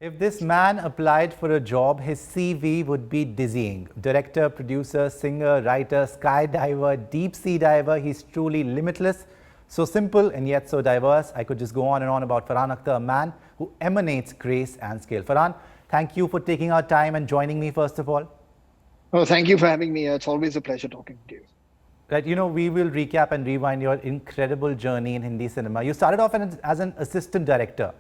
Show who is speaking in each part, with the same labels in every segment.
Speaker 1: If this man applied for a job, his CV would be dizzying. Director, producer, singer, writer, skydiver, deep sea diver. He's truly limitless. So simple and yet so diverse. I could just go on and on about Farhan Akhtar, a man who emanates grace and skill. Farhan, thank you for taking our time and joining me first of all.
Speaker 2: Oh, thank you for having me. It's always a pleasure talking to you.
Speaker 1: Right, we will recap and rewind your incredible journey in Hindi cinema. You started off as an assistant director.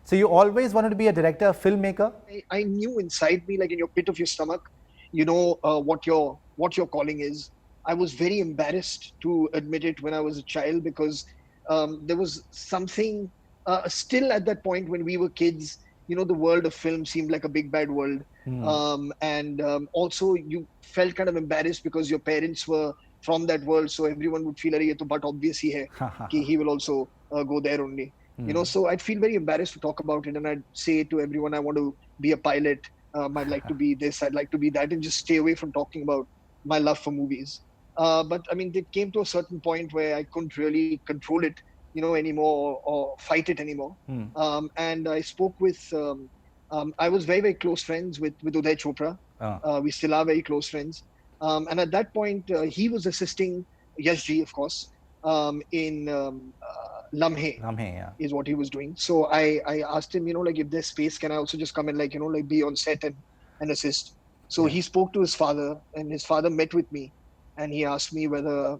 Speaker 1: So you always wanted to be a director, a filmmaker?
Speaker 2: I knew inside me, like in your pit of your stomach, what your calling is. I was very embarrassed to admit it when I was a child because there was something still at that point when we were kids. The world of film seemed like a big bad world, and also you felt kind of embarrassed because your parents were from that world, so everyone would feel, "Arey, ye to but obvious hi hai ki he will also go there only." So I'd feel very embarrassed to talk about it, and I'd say to everyone, I want to be a pilot. I'd like to be this, I'd like to be that, and just stay away from talking about my love for movies. But I mean, it came to a certain point where I couldn't really control it, anymore or fight it anymore. And I spoke with, I was very, very close friends with Uday Chopra. We still are very close friends. And at that point, he was assisting Yash Ji, of course, in Lamhe,
Speaker 1: Yeah.
Speaker 2: is what he was doing. So I asked him, like if there's space, can I also just come and like be on set and assist? So
Speaker 1: Yeah.
Speaker 2: he spoke to his father, and his father met with me, and he asked me whether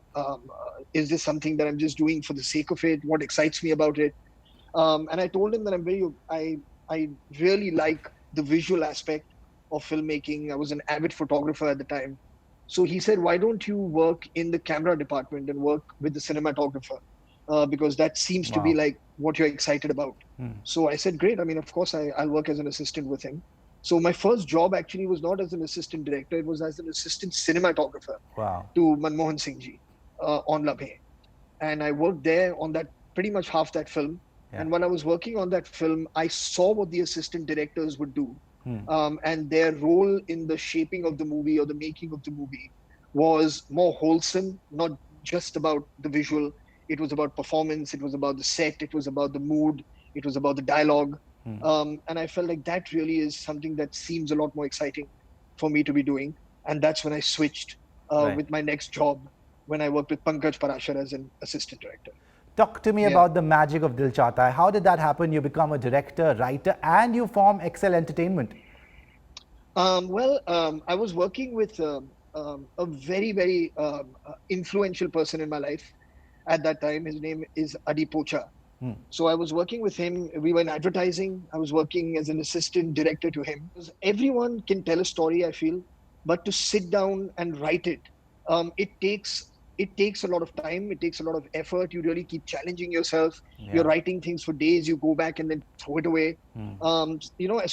Speaker 2: is this something that I'm just doing for the sake of it? What excites me about it? And I told him that I really like the visual aspect of filmmaking. I was an avid photographer at the time. So he said, why don't you work in the camera department and work with the cinematographer? Because that seems to be
Speaker 1: Wow.
Speaker 2: like what you're excited about. So I said, great. I mean, of course, I'll work as an assistant with him. So my first job actually was not as an assistant director. It was as an assistant cinematographer
Speaker 1: Wow.
Speaker 2: to Manmohan Singh ji on Labhe. And I worked there on that pretty much half that film.
Speaker 1: Yeah.
Speaker 2: And while I was working on that film, I saw what the assistant directors would do. And their role in the shaping of the movie or the making of the movie was more wholesome, not just about the visual. It was about performance. It was about the set. It was about the mood. It was about the dialogue. And I felt like that really is something that seems a lot more exciting for me to be doing. And that's when I switched
Speaker 1: Right.
Speaker 2: with my next job when I worked with Pankaj Parashar as an assistant director.
Speaker 1: Talk to me
Speaker 2: Yeah.
Speaker 1: about the magic of Dil Chahta Hai. How did that happen? You become a director, writer, and you form Excel Entertainment.
Speaker 2: I was working with a very, very influential person in my life at that time. His name is Adi Pocha. So I was working with him. We were in advertising. I was working as an assistant director to him. Because everyone can tell a story, I feel, but to sit down and write it, it takes a lot of time. It takes a lot of effort. You really keep challenging yourself. You're
Speaker 1: Yeah.
Speaker 2: writing things for days. You go back and then throw it away.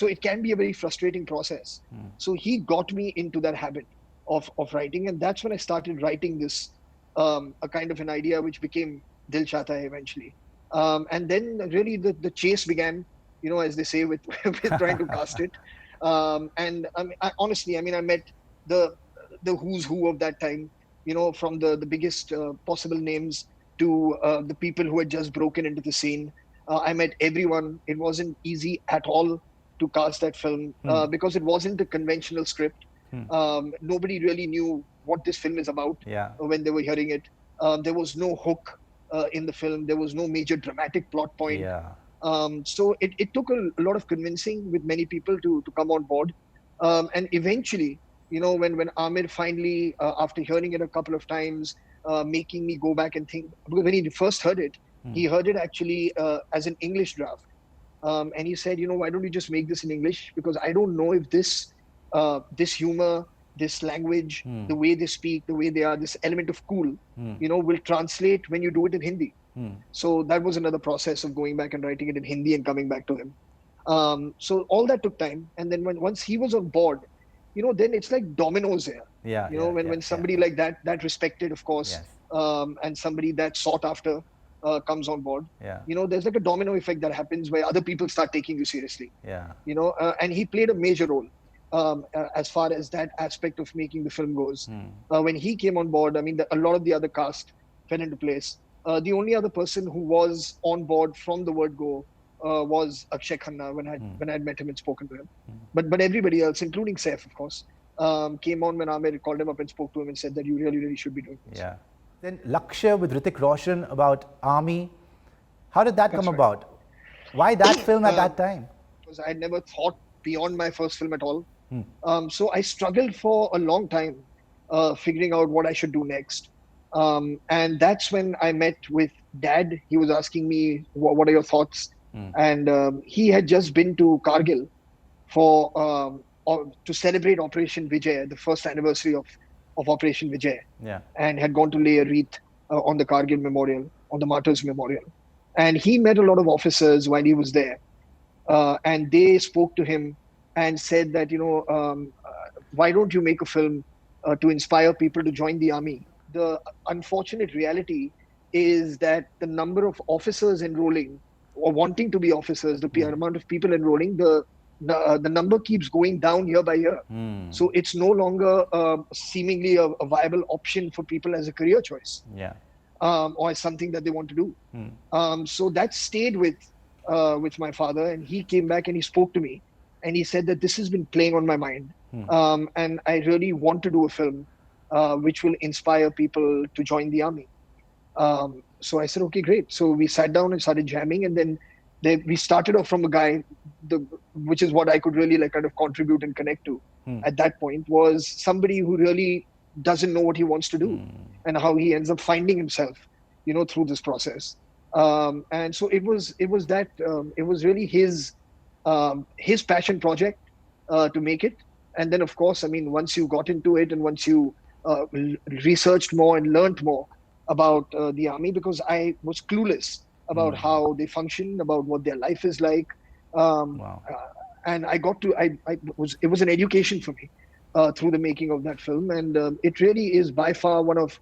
Speaker 2: So it can be a very frustrating process. So he got me into that habit of writing, and that's when I started writing this a kind of an idea which became Dil Chahta Hai eventually. And then really the chase began, as they say, with with trying to cast it. And honestly, I mean, I met the who's who of that time, from the biggest possible names to the people who had just broken into the scene. I met everyone. It wasn't easy at all to cast that film because it wasn't a conventional script. Nobody really knew what this film is about
Speaker 1: Yeah.
Speaker 2: when they were hearing it. There was no hook in the film. There was no major dramatic plot point.
Speaker 1: Yeah.
Speaker 2: So it took a lot of convincing with many people to come on board. And eventually, when Amir finally, after hearing it a couple of times, making me go back and think, because when he first heard it, he heard it actually as an English draft. And he said, why don't you just make this in English? Because I don't know if this humor, this language, the way they speak, the way they are, this element of cool, will translate when you do it in Hindi. So that was another process of going back and writing it in Hindi and coming back to him. So all that took time. And then once he was on board, then it's like dominoes here.
Speaker 1: Yeah.
Speaker 2: When somebody like that respected, of course,
Speaker 1: Yes.
Speaker 2: and somebody that sought after comes on board,
Speaker 1: Yeah.
Speaker 2: there's like a domino effect that happens where other people start taking you seriously.
Speaker 1: Yeah.
Speaker 2: And he played a major role as far as that aspect of making the film goes. When he came on board, I mean, a lot of the other cast fell into place. The only other person who was on board from the word go was Akshay Khanna when I had met him and spoken to him. But everybody else, including Saif, of course, came on when Amir called him up and spoke to him and said that you really should be doing this.
Speaker 1: Yeah. Then Lakshya with Hrithik Roshan about army. How did that come about? Why that film at that time?
Speaker 2: Because I had never thought beyond my first film at all. So I struggled for a long time figuring out what I should do next. And that's when I met with Dad. He was asking me, what are your thoughts? And he had just been to Kargil to celebrate Operation Vijay, the first anniversary of Operation Vijay.
Speaker 1: Yeah.
Speaker 2: And had gone to lay a wreath on the Kargil Memorial, on the Martyrs Memorial. And he met a lot of officers while he was there. And they spoke to him and said that, why don't you make a film to inspire people to join the army? The unfortunate reality is that the number of officers enrolling or wanting to be officers, the amount of people enrolling, the number keeps going down year by year. So it's no longer seemingly a viable option for people as a career choice.
Speaker 1: Yeah.
Speaker 2: Or as something that they want to do. So that stayed with my father, and he came back and he spoke to me and he said that this has been playing on my mind. And I really want to do a film which will inspire people to join the army. So I said, okay, great. So we sat down and started jamming, and then we started off from a guy, which is what I could really kind of contribute and connect to at that point, was somebody who really doesn't know what he wants to do and how he ends up finding himself, through this process. And so it was really his passion project to make it. And then, of course, once you got into it and once you researched more and learned more about the army, because I was clueless about how they function, about what their life is like. And I got to, it was an education for me through the making of that film. And it really is by far one of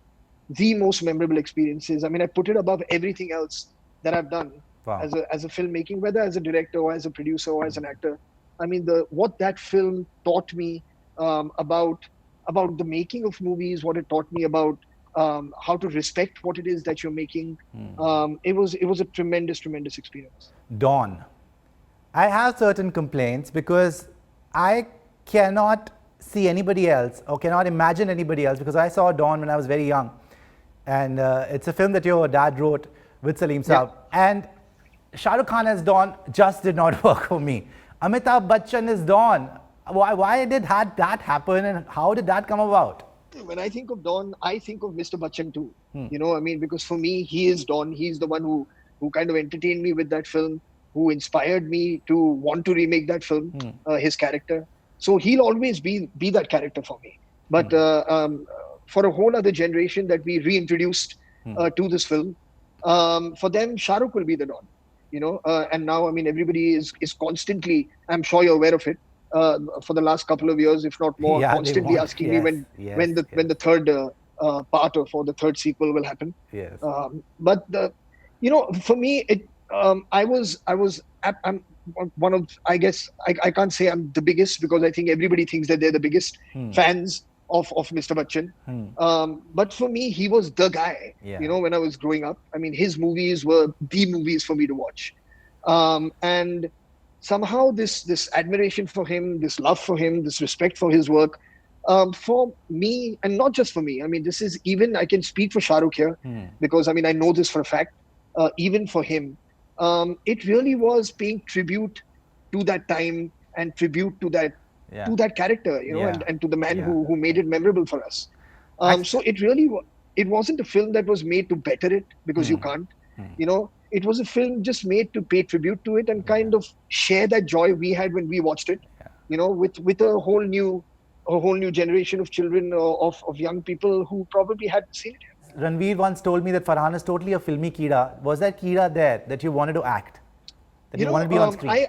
Speaker 2: the most memorable experiences. I put it above everything else that I've done as a filmmaking, whether as a director or as a producer or as an actor. What that film taught me about the making of movies, what it taught me about how to respect what it is that you're making. It was a tremendous experience.
Speaker 1: Dawn. I have certain complaints because I cannot see anybody else or cannot imagine anybody else, because I saw Dawn when I was very young. And it's a film that your dad wrote with Salim Saab. And Shah Rukh Khan as Dawn just did not work for me. Amitabh Bachchan is Dawn. Why did that happen, and how did that come about?
Speaker 2: When I think of Dawn, I think of Mr. Bachchan too. Because for me, he is Dawn. He's the one who kind of entertained me with that film, who inspired me to want to remake that film, his character. So he'll always be that character for me. But for a whole other generation that we reintroduced to this film, for them, Shah Rukh will be the Dawn. And now, everybody is constantly, I'm sure you're aware of it, for the last couple of years, if not more, constantly asking me when the third part or the third sequel will happen.
Speaker 1: Yes.
Speaker 2: But for me, I'm one of, I guess, I can't say I'm the biggest, because I think everybody thinks that they're the biggest fans of Mr. Bachchan. But for me, he was the guy, when I was growing up. His movies were the movies for me to watch. And somehow this admiration for him, this love for him, this respect for his work, for me, and not just for me, this is even, I can speak for Shah Rukh here, because I know this for a fact, even for him, it really was paying tribute to that time and tribute to that character, and to the man who made it memorable for us. So it wasn't a film that was made to better it, because you can't, it was a film just made to pay tribute to it and kind of share that joy we had when we watched it, with a whole new generation of children, of young people who probably hadn't seen it.
Speaker 1: Ranveer once told me that Farhan is totally a filmy Keeda. Was that Keeda there that you wanted to act? That you wanted to be on screen?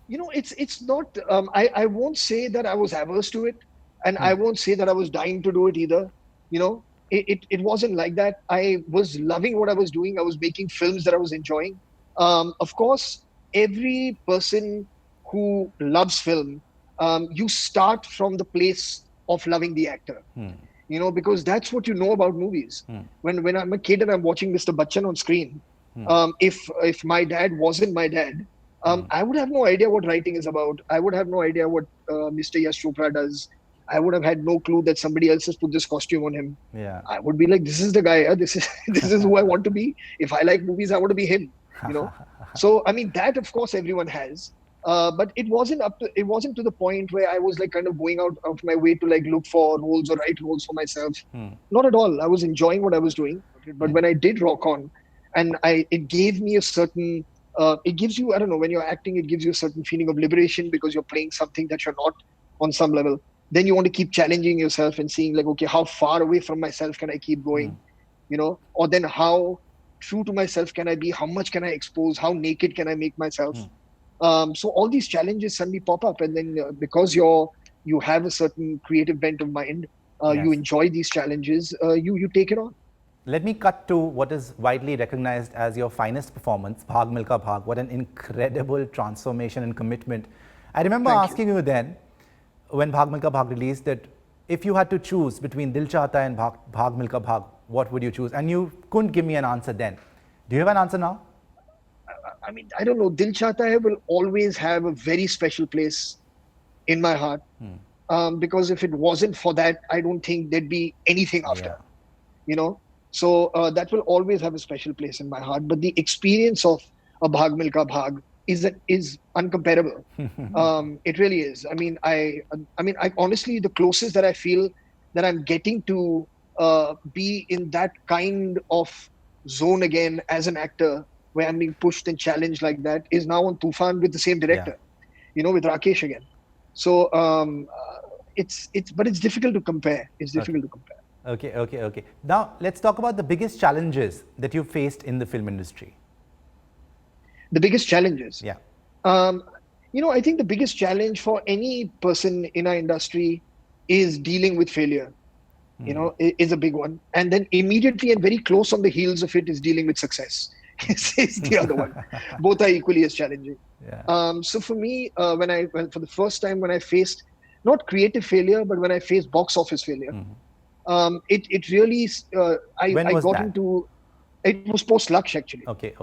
Speaker 2: It's not, I won't say that I was averse to it, and I won't say that I was dying to do it either. It wasn't like that. I was loving what I was doing. I was making films that I was enjoying. Of course, every person who loves film, you start from the place of loving the actor. Because that's what you know about movies. When I'm a kid and I'm watching Mr. Bachchan on screen, if my dad wasn't my dad, I would have no idea what writing is about. I would have no idea what Mr. Yash Chopra does. I would have had no clue that somebody else has put this costume on him.
Speaker 1: Yeah.
Speaker 2: I would be like, this is the guy. This is this is who I want to be. If I like movies, I want to be him. You know. So I mean, that of course everyone has. But it wasn't to the point where I was like kind of going out of my way to like look for roles or write roles for myself. Not at all. I was enjoying what I was doing. But when I did rock on, and it gave me a certain, it gives you, I don't know, when you're acting, it gives you a certain feeling of liberation because you're playing something that you're not on some level. Then you want to keep challenging yourself and seeing like, okay, how far away from myself can I keep going? You know, or then how true to myself can I be? How much can I expose? How naked can I make myself? So all these challenges suddenly pop up, and then because you have a certain creative bent of mind, you enjoy these challenges, you take it on.
Speaker 1: Let me cut to what is widely recognized as your finest performance, Bhaag Milkha Bhaag. What an incredible transformation and commitment. I remember asking you then, when Bhaag Milkha Bhaag released, that if you had to choose between Dil Chahta Hai and Bhaag Milkha Bhaag, what would you choose? And you couldn't give me an answer then. Do you have an answer now?
Speaker 2: I mean, I don't know. Dil Chahta Hai will always have a very special place in my heart. Because if it wasn't for that, I don't think there'd be anything after. You know? So that will always have a special place in my heart. But the experience of a Bhaag Milkha Bhaag is uncomparable. It really is. I mean, I honestly, the closest that I feel that I'm getting to be in that kind of zone again as an actor, where I'm being pushed and challenged like that, is now on Tufan with the same director, you know, with Rakesh again. So but it's difficult to compare. It's difficult to compare.
Speaker 1: Okay. Now let's talk about the biggest challenges that you faced in the film industry.
Speaker 2: The biggest challenges?
Speaker 1: Yeah.
Speaker 2: You know, I think the biggest challenge for any person in our industry is dealing with failure. You know, is a big one. And then immediately and very close on the heels of it is dealing with success. It's the other one. Both are equally as challenging. So for me, for the first time when I faced not creative failure, but when I faced box office failure, it really, I got into, it was post Laksh actually.
Speaker 1: Okay.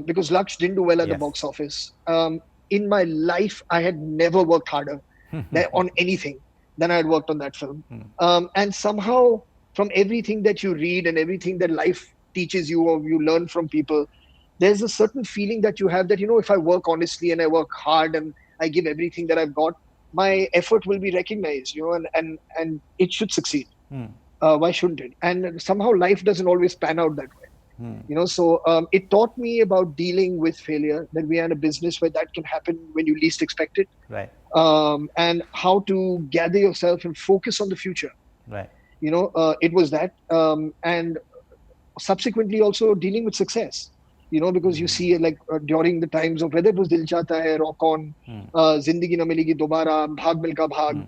Speaker 2: Because Laksh didn't do well at the box office. In my life, I had never worked harder on anything than I had worked on that film. And somehow, from everything that you read and everything that life teaches you or you learn from people, there's a certain feeling that you have that, you know, if I work honestly and I work hard and I give everything that I've got, my effort will be recognized, you know, and it should succeed. Why shouldn't it? And somehow life doesn't always pan out that way. You know, so it taught me about dealing with failure, that we are in a business where that can happen when you least expect it.
Speaker 1: Right.
Speaker 2: And how to gather yourself and focus on the future.
Speaker 1: Right.
Speaker 2: You know, it was that. And subsequently also dealing with success. You know, because you see like during the times of whether it was Dil Chahta Hai, Rock On, Zindagi Na Milegi Dobara, Bhaag Milkha Bhaag,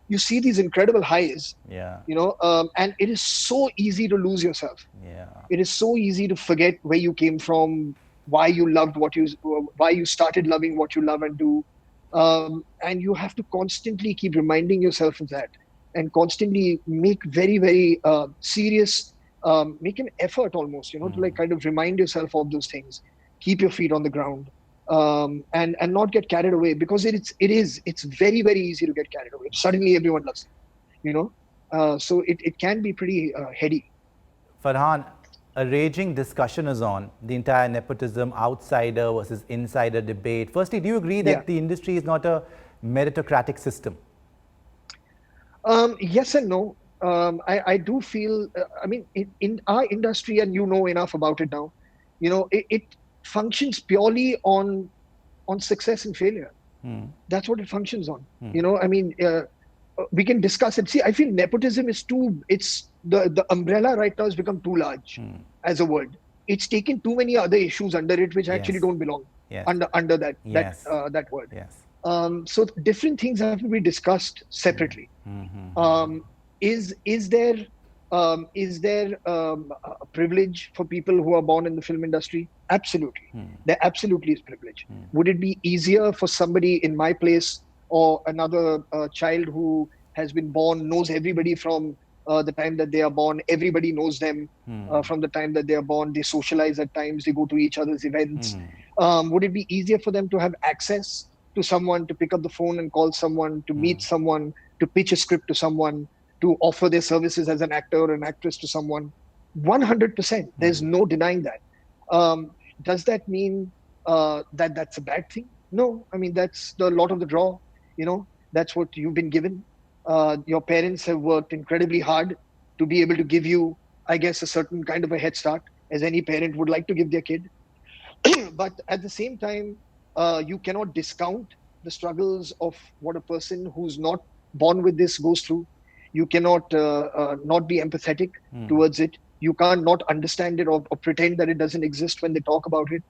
Speaker 2: you see these incredible highs. You know, and it is so easy to lose yourself. It is so easy to forget where you came from, why you started loving what you love and do. And you have to constantly keep reminding yourself of that and constantly make very, very serious, make an effort almost, you know, to like kind of remind yourself of those things, keep your feet on the ground, and not get carried away, because it's very, very easy to get carried away. Suddenly everyone loves it, you know, so it can be pretty heady.
Speaker 1: Farhan, a raging discussion is on the entire nepotism, outsider versus insider debate. Firstly, do you agree that the industry is not a meritocratic system?
Speaker 2: Yes and no. I do feel, I mean, in our industry, and you know enough about it now, you know, it functions purely on success and failure. That's what it functions on. You know, I mean, we can discuss it. See, I feel nepotism is the umbrella right now has become too large as a word. It's taken too many other issues under it, which actually don't belong under that word. So different things have to be discussed separately. Is there a privilege for people who are born in the film industry? Absolutely. There absolutely is privilege. Would it be easier for somebody in my place or another child who has been born, knows everybody from the time that they are born. Everybody knows them
Speaker 1: Hmm.
Speaker 2: from the time that they are born. They socialize at times. They go to each other's events.
Speaker 1: Hmm.
Speaker 2: Would it be easier for them to have access to someone, to pick up the phone and call someone, to
Speaker 1: Hmm.
Speaker 2: meet someone, to pitch a script to someone, to offer their services as an actor or an actress to someone? 100%. There's
Speaker 1: Hmm.
Speaker 2: no denying that. Does that mean that that's a bad thing? No. I mean, that's the lot of the draw. That's what you've been given. Your parents have worked incredibly hard to be able to give you, I guess, a certain kind of a head start, as any parent would like to give their kid. But at the same time, you cannot discount the struggles of what a person who's not born with this goes through. You cannot not be empathetic
Speaker 1: Hmm.
Speaker 2: towards it. You can't not understand it, or pretend that it doesn't exist when they talk about it.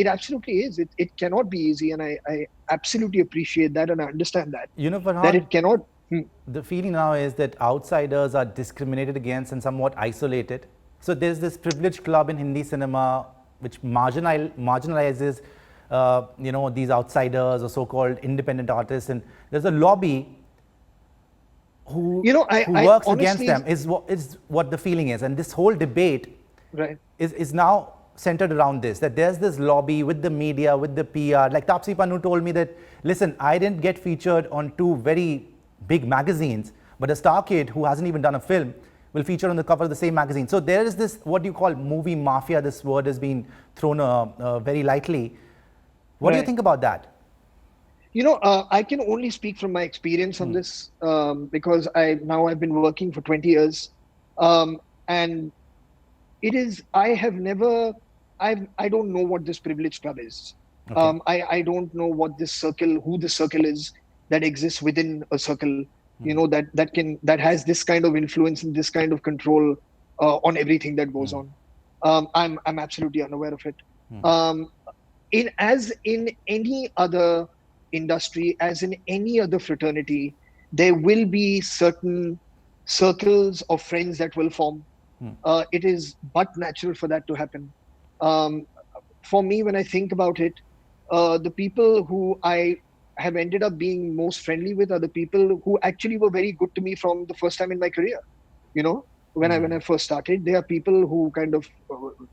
Speaker 2: It absolutely is. It cannot be easy, and I absolutely appreciate that, and I understand that that
Speaker 1: Farhan,
Speaker 2: it cannot.
Speaker 1: the feeling now is that outsiders are discriminated against and somewhat isolated. So there's this privileged club in Hindi cinema which marginalizes, these outsiders or so-called independent artists, and there's a lobby who
Speaker 2: I
Speaker 1: works against
Speaker 2: honestly,
Speaker 1: them. Is what the feeling is, and this whole debate
Speaker 2: right.
Speaker 1: is now centered around this, that there's this lobby with the media, with the PR. Like Tapsi Pannu told me that, listen, I didn't get featured on two very big magazines, but a star kid who hasn't even done a film will feature on the cover of the same magazine. So there is this, what you call movie mafia. This word has been thrown very lightly. What do you
Speaker 2: Right.
Speaker 1: think about that?
Speaker 2: I can only speak from my experience on
Speaker 1: Hmm.
Speaker 2: this, because I've been working for 20 years, and it is I have never I don't know what this privilege club is.
Speaker 1: Okay.
Speaker 2: I don't know what this circle, who this circle is that exists within a circle,
Speaker 1: Hmm.
Speaker 2: that has this kind of influence and this kind of control on everything that goes
Speaker 1: Hmm.
Speaker 2: on. I'm absolutely unaware of it.
Speaker 1: Hmm.
Speaker 2: Um, as in any other industry, as in any other fraternity, there will be certain circles of friends that will form.
Speaker 1: Hmm.
Speaker 2: It is but natural for that to happen. Um, for me, when I think about it, the people who I have ended up being most friendly with are the people who actually were very good to me from the first time in my career. You know, when I first started, there are people who kind of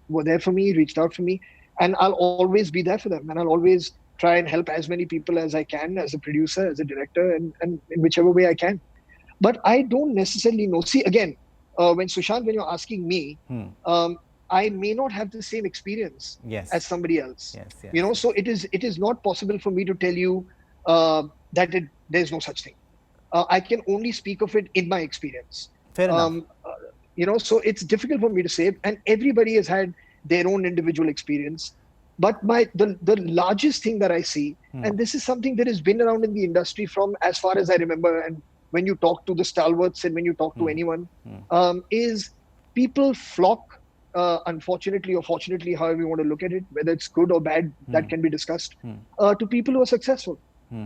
Speaker 2: were there for me, reached out for me, and I'll always be there for them, and I'll always try and help as many people as I can, as a producer, as a director, and in whichever way I can. But I don't necessarily know. See, again, when Sushant, when you're asking me,
Speaker 1: Hmm.
Speaker 2: I may not have the same experience as
Speaker 1: Yes.
Speaker 2: somebody else.
Speaker 1: Yes. Yes. Yes.
Speaker 2: So it is not possible for me to tell you there's no such thing. I can only speak of it in my experience.
Speaker 1: Fair enough.
Speaker 2: So it's difficult for me to say, and everybody has had their own individual experience. But the largest thing that I see,
Speaker 1: Hmm.
Speaker 2: and this is something that has been around in the industry from as far as I remember, and when you talk to the stalwarts and when you talk to
Speaker 1: Hmm.
Speaker 2: anyone,
Speaker 1: Hmm.
Speaker 2: is people flock, unfortunately or fortunately, however you want to look at it, whether it's good or bad,
Speaker 1: Hmm.
Speaker 2: that can be discussed,
Speaker 1: Hmm.
Speaker 2: to people who are successful.
Speaker 1: Hmm.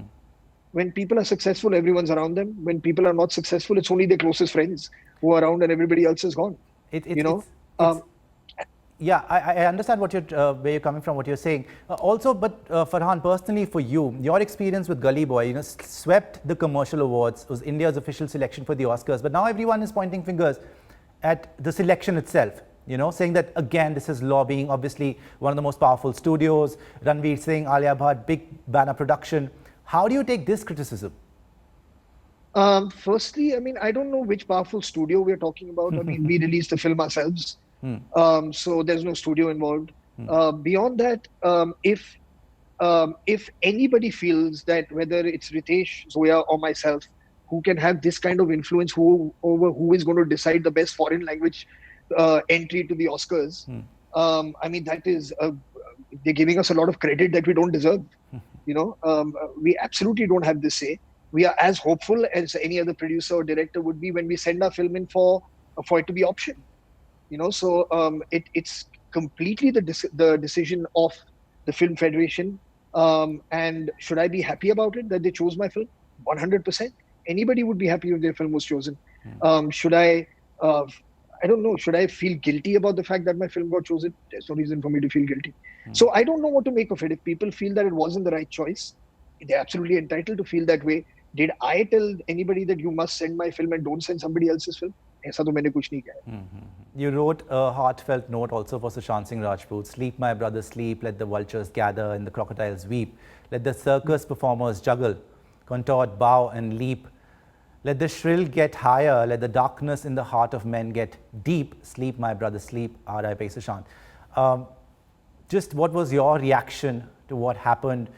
Speaker 2: When people are successful, everyone's around them. When people are not successful, it's only their closest friends who are around, and everybody else is gone.
Speaker 1: It,
Speaker 2: You
Speaker 1: it,
Speaker 2: know,
Speaker 1: it's Yeah, I understand where you're coming from, what you're saying. Also, but Farhan, personally for you, your experience with Gully Boy, swept the commercial awards, was India's official selection for the Oscars. But now everyone is pointing fingers at the selection itself, saying that, again, this is lobbying. Obviously, one of the most powerful studios, Ranveer Singh, Alia Bhatt, big banner production. How do you take this criticism?
Speaker 2: firstly, I mean, I don't know which powerful studio we're talking about. I mean, we released the film ourselves,
Speaker 1: Hmm.
Speaker 2: so there's no studio involved. Beyond that, if anybody feels that whether it's Ritesh, Zoya, or myself who can have this kind of influence over who is going to decide the best foreign language entry to the Oscars, I mean, they're giving us a lot of credit that we don't deserve. We absolutely don't have this say. We are as hopeful as any other producer or director would be when we send our film in for it to be optioned. So it's completely the decision of the Film Federation. And should I be happy about it that they chose my film? 100%. Anybody would be happy if their film was chosen. Should I? I don't know. Should I feel guilty about the fact that my film got chosen? There's no reason for me to feel guilty. So I don't know what to make of it. If people feel that it wasn't the right choice, they're absolutely entitled to feel that way. Did I tell anybody that you must send my film and don't send somebody else's film? ऐसा तो मैंने कुछ नहीं किया.
Speaker 1: You wrote a heartfelt note also for Sushant Singh Rajput. Sleep, my brother, sleep. Let the vultures gather and the crocodiles weep. Let the circus performers juggle, contort, bow and leap. Let the shrill get higher. Let the darkness in the heart of men get deep. Sleep, my brother, sleep. R.I.P. Sushant. Just what was your reaction to what happened,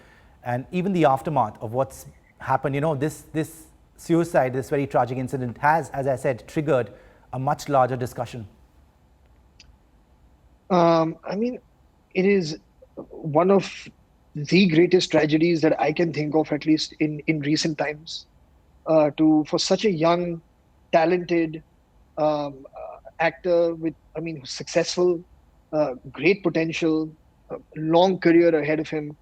Speaker 1: and even the aftermath of what's happened? You know, this suicide, this very tragic incident has, as I said, triggered a much larger discussion.
Speaker 2: I mean, it is one of the greatest tragedies that I can think of, at least in recent times. For such a young, talented actor with, I mean, successful, great potential, long career ahead of him,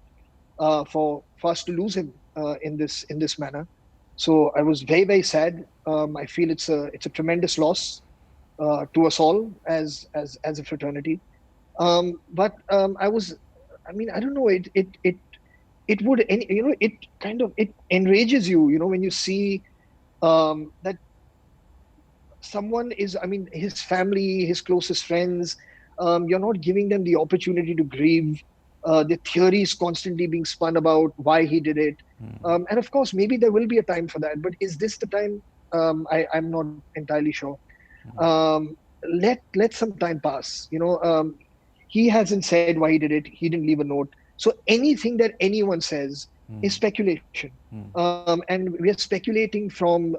Speaker 2: for us to lose him in this manner. So I was very, very sad. I feel it's a tremendous loss to us all as a fraternity. But I don't know. It would, you know, it enrages you, you know, when you see that someone is, I mean, his family, his closest friends, you're not giving them the opportunity to grieve. The theories constantly being spun about why he did it. And of course, maybe there will be a time for that. But is this the time? I'm not entirely sure. Let some time pass. You know, he hasn't said why he did it. He didn't leave a note. So anything that anyone says is speculation. And we are speculating from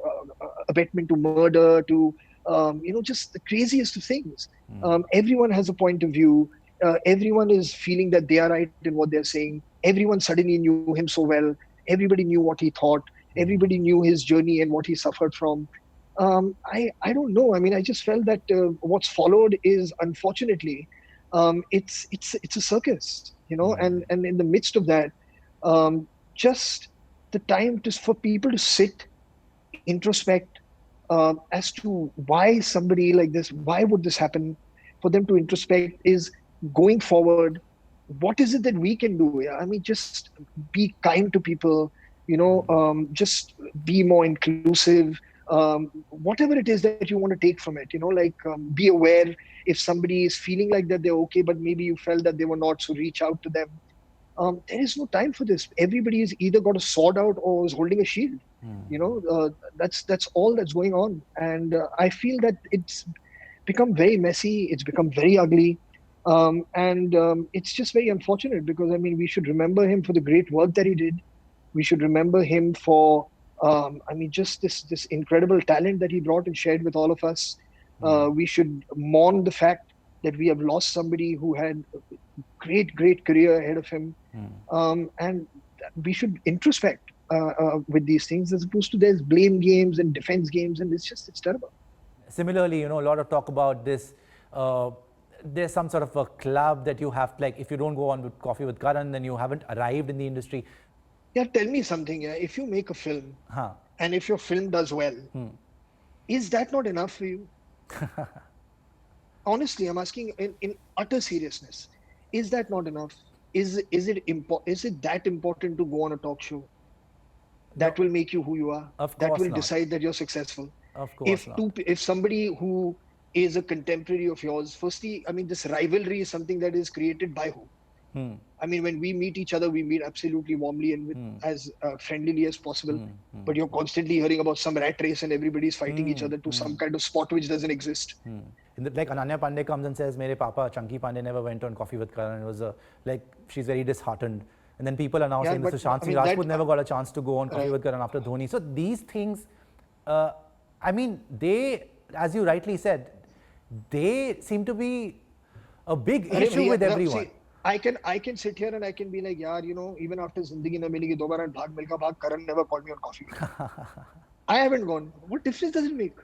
Speaker 2: abetment to murder to, you know, just the craziest of things. Everyone has a point of view. Everyone is feeling that they are right in what they're saying. Everyone suddenly knew him so well. Everybody knew what he thought. Everybody knew his journey and what he suffered from. I don't know. I mean, I just felt that what's followed is, unfortunately, it's a circus, you know, and in the midst of that, just the time for people to sit, introspect, as to why somebody like this, why would this happen, for them to introspect is going forward. What is it that we can do? I mean, just be kind to people, you know, just be more inclusive. Whatever it is that you want to take from it, you know, like be aware if somebody is feeling like that they're okay, but maybe you felt that they were not, so reach out to them. There is no time for this. Everybody is either got a sword out or is holding a shield. You know, that's all that's going on. And I feel that it's become very messy. It's become very ugly. And it's just very unfortunate because, I mean, we should remember him for the great work that he did. We should remember him for, I mean, just this incredible talent that he brought and shared with all of us. We should mourn the fact that we have lost somebody who had a great career ahead of him. And we should introspect with these things, as opposed to there's blame games and defense games, and it's terrible.
Speaker 1: Similarly, you know, a lot of talk about this. There's some sort of a club that you have, like, if you don't go on with Coffee with Karan, then you haven't arrived in the industry.
Speaker 2: Yeah, tell me something. Yeah, if you make a film and if your film does well, is that not enough for you? Honestly, I'm asking in utter seriousness. Is that not enough? Is it that important to go on a talk show? That will make you who you are.
Speaker 1: Of course
Speaker 2: that will
Speaker 1: not.
Speaker 2: decide that you're successful.
Speaker 1: Of course
Speaker 2: If somebody who is a contemporary of yours, firstly, I mean, this rivalry is something that is created by who? I mean, when we meet each other, we meet absolutely warmly and as friendlily as possible. But you're constantly hearing about some rat race and everybody's fighting each other to some kind of spot which doesn't exist.
Speaker 1: Like Ananya Pandey comes and says, "Mere Papa Chunky Pandey never went on Coffee with Karan." It was like she's very disheartened. And then people are now saying that Sushant Singh Rajput never got a chance to go on Coffee with Karan after Dhoni. So these things, I mean, they, as you rightly said, they seem to be a big issue with everyone.
Speaker 2: See, I can sit here and I can be like, yaar, you know, even after Zindagi Na Milegi Dobara and Bhaag Milkha Bhaag, Karan never called me on coffee. I haven't gone. What difference does it make?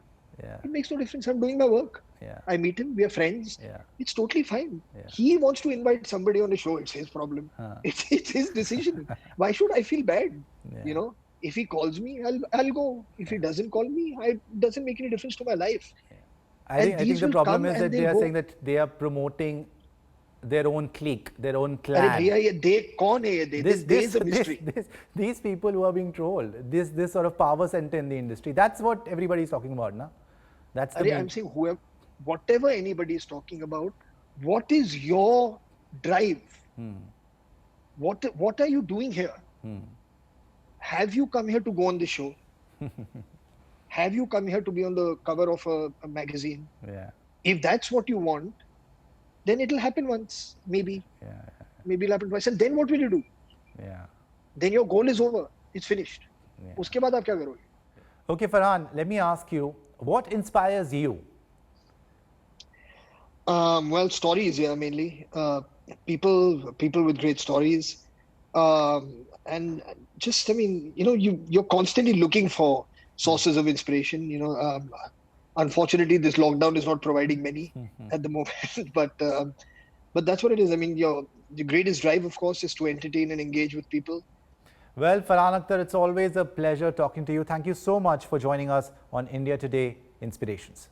Speaker 1: Yeah.
Speaker 2: It makes no difference. I'm doing my work.
Speaker 1: Yeah.
Speaker 2: I meet him. We are friends.
Speaker 1: Yeah.
Speaker 2: It's totally fine.
Speaker 1: Yeah.
Speaker 2: He wants to invite somebody on the show. It's his problem. It's his decision. Why should I feel bad?
Speaker 1: Yeah.
Speaker 2: You know, if he calls me, I'll go. If he doesn't call me, it doesn't make any difference to my life.
Speaker 1: I think the problem is that they are saying that they are promoting their own clique, their own
Speaker 2: अरे
Speaker 1: clan.
Speaker 2: भैया ये they कौन है ये they? They is a mystery.
Speaker 1: These people who are being trolled, this sort of power center in the industry, that's what everybody is talking about, na? That's the
Speaker 2: I'm saying whatever anybody is talking about, what is your drive? What are you doing here? Have you come here to go on the show? Have you come here to be on the cover of a magazine?
Speaker 1: Yeah.
Speaker 2: If that's what you want, then it'll happen once, maybe.
Speaker 1: Yeah.
Speaker 2: Maybe it'll happen twice. And then what will you do?
Speaker 1: Yeah.
Speaker 2: Then your goal is over. It's finished.
Speaker 1: Yeah.
Speaker 2: उसके बाद आप क्या करोगे?
Speaker 1: Okay, Farhan, let me ask you, what inspires you?
Speaker 2: Well, stories, yeah, mainly. People with great stories. And just, I mean, you're constantly looking for sources of inspiration. Unfortunately, this lockdown is not providing many at the moment, but that's what it is. I mean, your greatest drive, of course, is to entertain and engage with people.
Speaker 1: Well, Farhan Akhtar, it's always a pleasure talking to you. Thank you so much for joining us on India Today Inspirations.